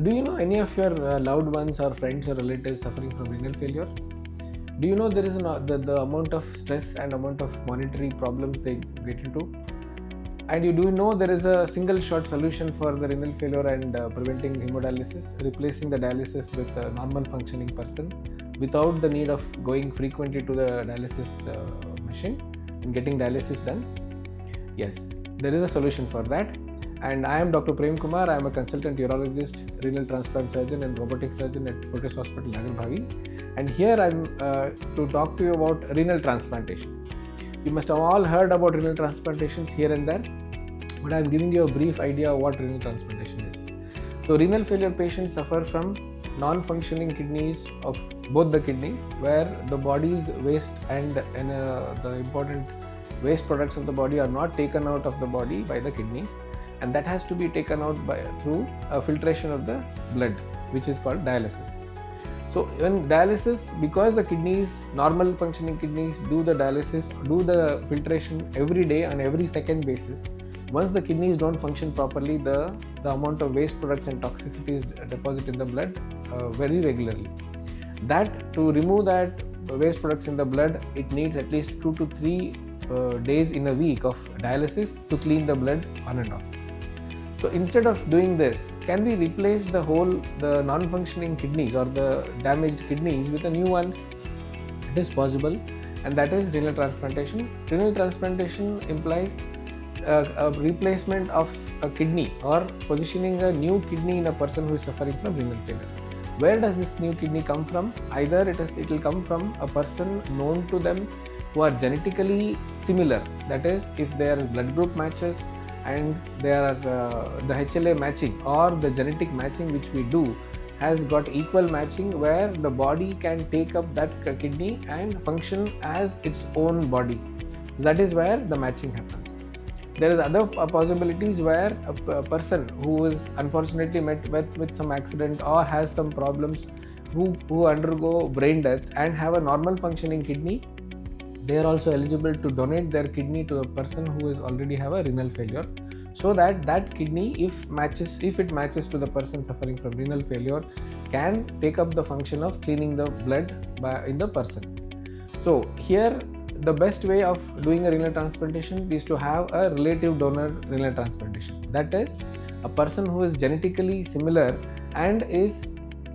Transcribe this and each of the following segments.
Do you know any of your loved ones or friends or relatives suffering from renal failure? Do you know there is the amount of stress and amount of monetary problems they get into? And you do know there is a single shot solution for the renal failure and preventing hemodialysis, replacing the dialysis with a normal functioning person without the need of going frequently to the dialysis machine and getting dialysis done? Yes, there is a solution for that. And I am Dr. Premkumar. I am a consultant urologist, renal transplant surgeon and robotic surgeon at Fortis Hospital, Nagarbhavi. And here I am to talk to you about renal transplantation. You must have all heard about renal transplantations here and there, but I am giving you a brief idea of what renal transplantation is. So renal failure patients suffer from non-functioning kidneys of both the kidneys, where the body's waste and the important waste products of the body are not taken out of the body by the kidneys, and that has to be taken out through a filtration of the blood, which is called dialysis. So in dialysis, because the kidneys, normal functioning kidneys, do the dialysis, do the filtration every day on every second basis, once the kidneys don't function properly, the amount of waste products and toxicities deposit in the blood very regularly. That to remove that waste products in the blood, it needs at least 2 to 3 days in a week of dialysis to clean the blood on and off. So instead of doing this, can we replace the non-functioning kidneys or the damaged kidneys with the new ones? It is possible, and that is renal transplantation. Renal transplantation implies a replacement of a kidney or positioning a new kidney in a person who is suffering from renal failure. Where does this new kidney come from? Either it will come from a person known to them who are genetically similar, that is, if their blood group matches and there are the HLA matching or the genetic matching which we do has got equal matching, where the body can take up that kidney and function as its own body. So that is where the matching happens. There is other possibilities where a person who is unfortunately met with some accident or has some problems, who undergo brain death and have a normal functioning kidney, they are also eligible to donate their kidney to a person who is already have a renal failure, so that kidney, if it matches to the person suffering from renal failure, can take up the function of cleaning the blood in the person. So here the best way of doing a renal transplantation is to have a relative donor renal transplantation. That is, a person who is genetically similar and is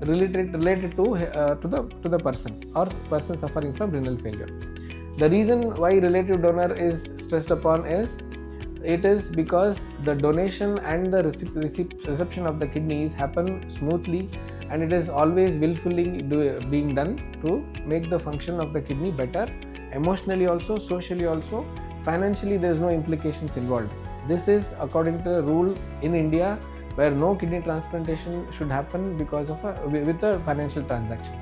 related to the person or person suffering from renal failure. The reason why relative donor is stressed upon is because the donation and the reception of the kidneys happen smoothly, and it is always willfully being done to make the function of the kidney better, emotionally also, socially also, financially there is no implications involved. This is according to the rule in India, where no kidney transplantation should happen because of with a financial transaction.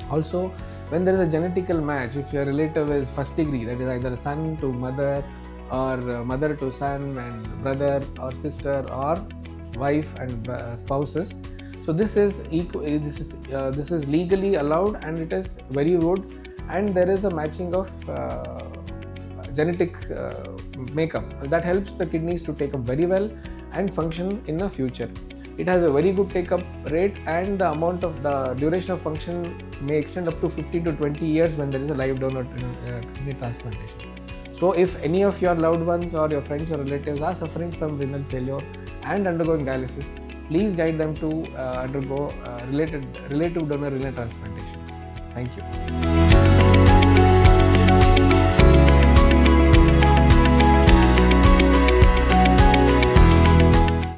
Also, when there is a genetical match, if your relative is first degree, that is either son to mother or mother to son and brother or sister or wife and spouses, so this is legally allowed and it is very good, and there is a matching of genetic makeup that helps the kidneys to take up very well and function in the future. It has a very good take-up rate, and the amount of the duration of function may extend up to 15 to 20 years when there is a live donor kidney transplantation. So if any of your loved ones or your friends or relatives are suffering from renal failure and undergoing dialysis, please guide them to undergo relative donor renal transplantation. Thank you.